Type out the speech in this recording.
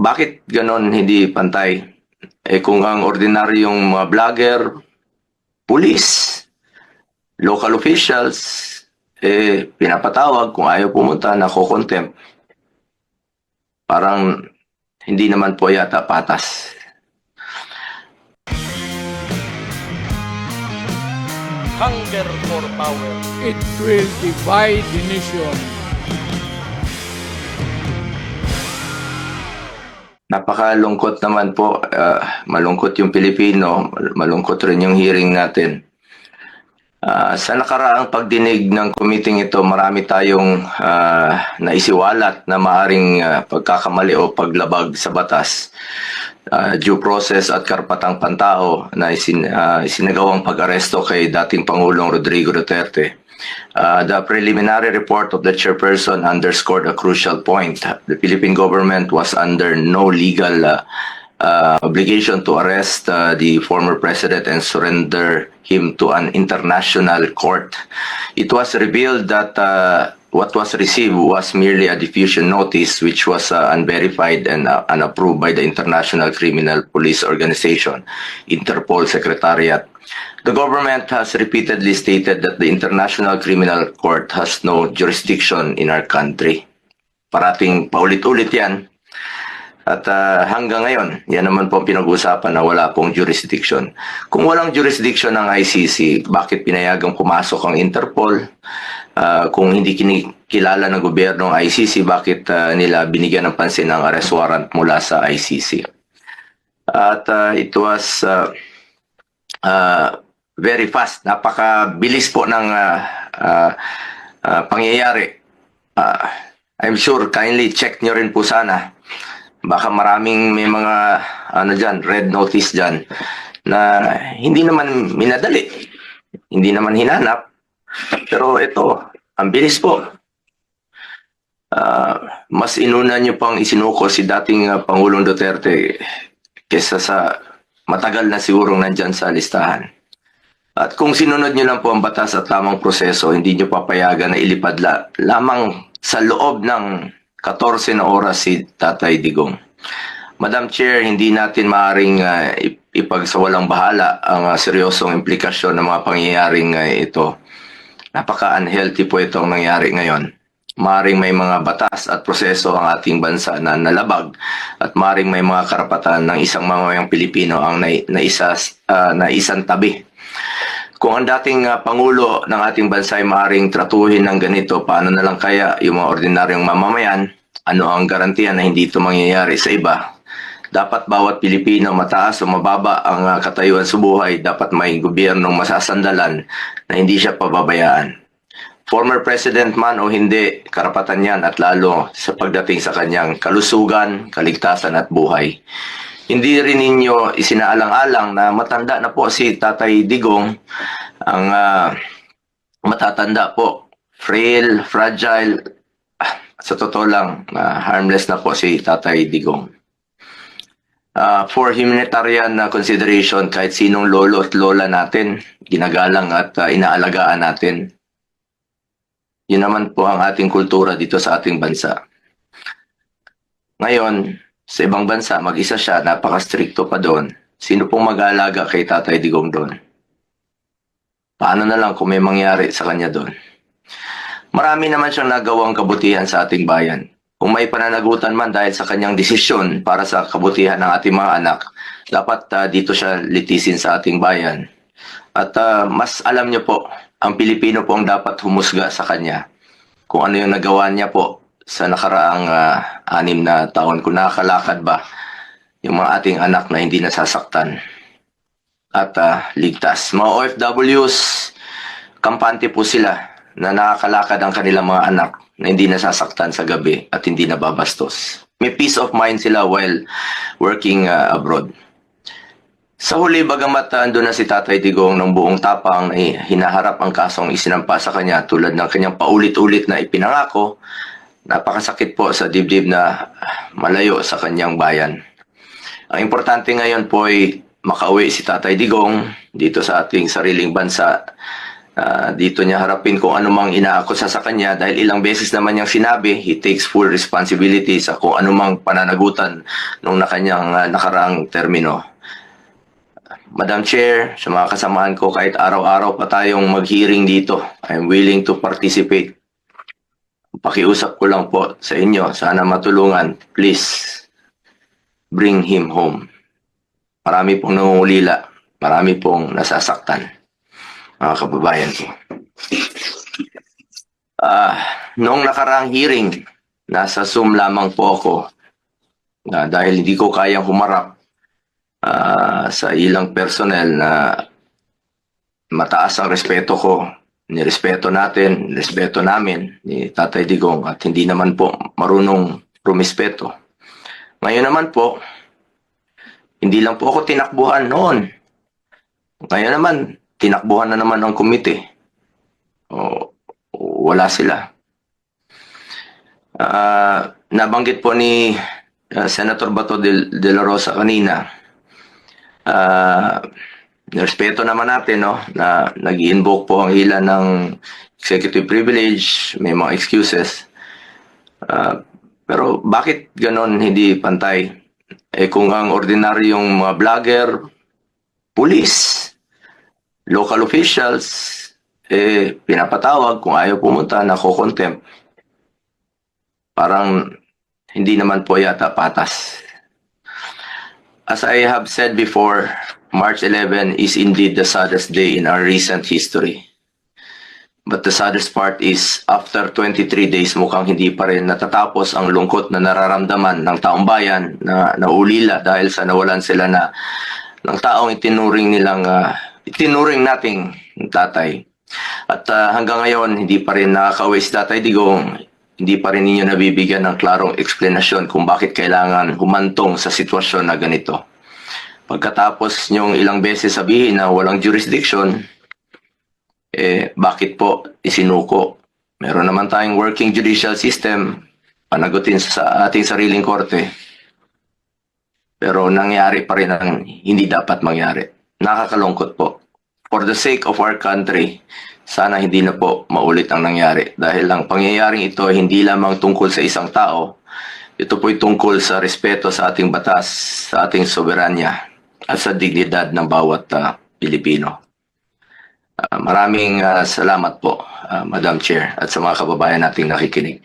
Bakit ganon hindi pantay? Kung ang ordinaryong mga vlogger, pulis, local officials, pinapatawag kung ayaw pumunta, nako-contempt. Parang hindi naman po yata patas. Hunger for power. It will divide the nation. Napakalungkot naman po. Malungkot yung Pilipino, malungkot rin yung hearing natin. Sa nakaraang pagdinig ng committee ito, marami tayong naisiwalat na maaring pagkakamali o paglabag sa batas. Due process at karapatang pantao na isinagawang pag-aresto kay dating Pangulong Rodrigo Duterte. The preliminary report of the chairperson underscored a crucial point. The Philippine government was under no legal obligation to arrest the former president and surrender him to an international court. It was revealed that what was received was merely a diffusion notice which was unverified and unapproved by the International Criminal Police Organization, Interpol Secretariat. The government has repeatedly stated that the International Criminal Court has no jurisdiction in our country. Parating paulit-ulit yan. At hanggang ngayon, yan naman po ang pinag-uusapan na wala pong jurisdiction. Kung walang jurisdiction ng ICC, bakit pinayagang pumasok ang Interpol? Kung hindi kinikilala ng gobyerno ng ICC, bakit nila binigyan ng pansin ng arrest warrant mula sa ICC? At it was very fast. Napakabilis po ng pangyayari. I'm sure kindly check nyo rin po sana. Baka maraming may mga red notice dyan na hindi naman minadali, hindi naman hinanap. Pero ito, ang bilis po. Mas inuna nyo pang isinuko si dating Pangulong Duterte kesa sa matagal na sigurong nandyan sa listahan. At kung sinunod nyo lang po ang batas at tamang proseso, hindi nyo papayagan na ilipad lamang sa loob ng 14 na oras si Tatay Digong. Madam Chair, hindi natin maaaring ipagsawalang bahala ang seryosong implikasyon ng mga pangyayaring ito. Napaka-unhealthy po itong nangyari ngayon. Maaaring may mga batas at proseso ang ating bansa na nalabag at maaaring may mga karapatan ng isang mamamayang Pilipino ang naisang tabi. Kung ang dating Pangulo ng ating bansa ay maaaring tratuhin ng ganito, paano na lang kaya yung mga ordinaryong mamamayan? Ano ang garantiya na hindi ito mangyayari sa iba? Dapat bawat Pilipino, mataas o mababa ang katayuan sa buhay, dapat may gobyernong masasandalan na hindi siya pababayaan. Former President man o hindi, karapatan yan at lalo sa pagdating sa kanyang kalusugan, kaligtasan at buhay. Hindi rin ninyo isinaalang-alang na matanda na po si Tatay Digong, ang matatanda po, frail, fragile, sa totoo lang, harmless na po si Tatay Digong. For humanitarian consideration, kahit sinong lolo at lola natin, ginagalang at inaalagaan natin. Yun naman po ang ating kultura dito sa ating bansa. Ngayon, sa ibang bansa, mag-isa siya, napaka-stricto pa doon. Sino pong mag-aalaga kay Tatay Digong doon? Paano na lang kung may mangyari sa kanya doon? Marami naman siyang nagawang kabutihan sa ating bayan. Kung may pananagutan man dahil sa kanyang desisyon para sa kabutihan ng ating mga anak, dapat dito siya litisin sa ating bayan. At mas alam niyo po, ang Pilipino po ang dapat humusga sa kanya kung ano yung nagawa niya po sa nakaraang 6 na taon. Kung nakakalakad ba yung mga ating anak na hindi nasasaktan at ligtas. Mga OFWs, kampante po sila na nakakalakad ang kanilang mga anak na hindi nasasaktan sa gabi at hindi nababastos. May peace of mind sila while working abroad. Sa huli, bagamat andun na si Tatay Digong ng buong tapang na hinaharap ang kasong isinampa sa kanya tulad ng kanyang paulit-ulit na ipinangako, napakasakit po sa dibdib na malayo sa kanyang bayan. Ang importante ngayon po ay makauwi si Tatay Digong dito sa ating sariling bansa Dito niya harapin kung ano mang inaakusa sa kanya dahil ilang beses naman niyang sinabi, he takes full responsibility sa kung ano mang pananagutan nung kanyang nakaraang termino. Madam Chair, sa mga kasamahan ko, kahit araw-araw pa tayong mag-hearing dito, I'm willing to participate. Pakiusap ko lang po sa inyo, sana matulungan, please, bring him home. Marami pong nangungulila, marami pong nasasaktan, mga kababayan ko. Noong nakaraang hearing, nasa Zoom lamang po ako dahil hindi ko kayang humarap sa ilang personnel na mataas ang respeto ko. Nirespeto natin, respeto namin ni Tatay Digong at hindi naman po marunong rumispeto. Ngayon naman po, hindi lang po ako tinakbuhan noon. Ngayon naman, tinakbuhan na naman ang komite. Wala sila. Nabanggit po ni Senator Bato de la Rosa kanina, respeto naman natin na nag-invoke po ang hila ng executive privilege, may mga excuses. Pero bakit ganon hindi pantay? Kung ang ordinaryong mga vlogger, police, local officials, pinapatawag kung ayaw pumunta, nako-contempt. Parang hindi naman po yata patas. As I have said before, March 11 is indeed the saddest day in our recent history. But the saddest part is, after 23 days, mukhang hindi pa rin natatapos ang lungkot na nararamdaman ng taong bayan na naulila dahil sa nawalan sila ng taong itinuring nating tatay. At hanggang ngayon, hindi pa rin nakakauwi si Tatay Digong. Hindi pa rin ninyo nabibigyan ng klarong eksplanasyon kung bakit kailangan humantong sa sitwasyon na ganito. Pagkatapos nyong ilang beses sabihin na walang jurisdiction, bakit po isinuko? Meron naman tayong working judicial system, panagutin sa ating sariling korte. Pero nangyari pa rin ang hindi dapat mangyari. Nakakalungkot po. For the sake of our country, sana hindi na po maulit ang nangyari. Dahil ang pangyayaring ito ay hindi lamang tungkol sa isang tao. Ito po'y tungkol sa respeto sa ating batas, sa ating soberanya, at sa dignidad ng bawat Pilipino. Maraming salamat po, Madam Chair, at sa mga kababayan nating nakikinig.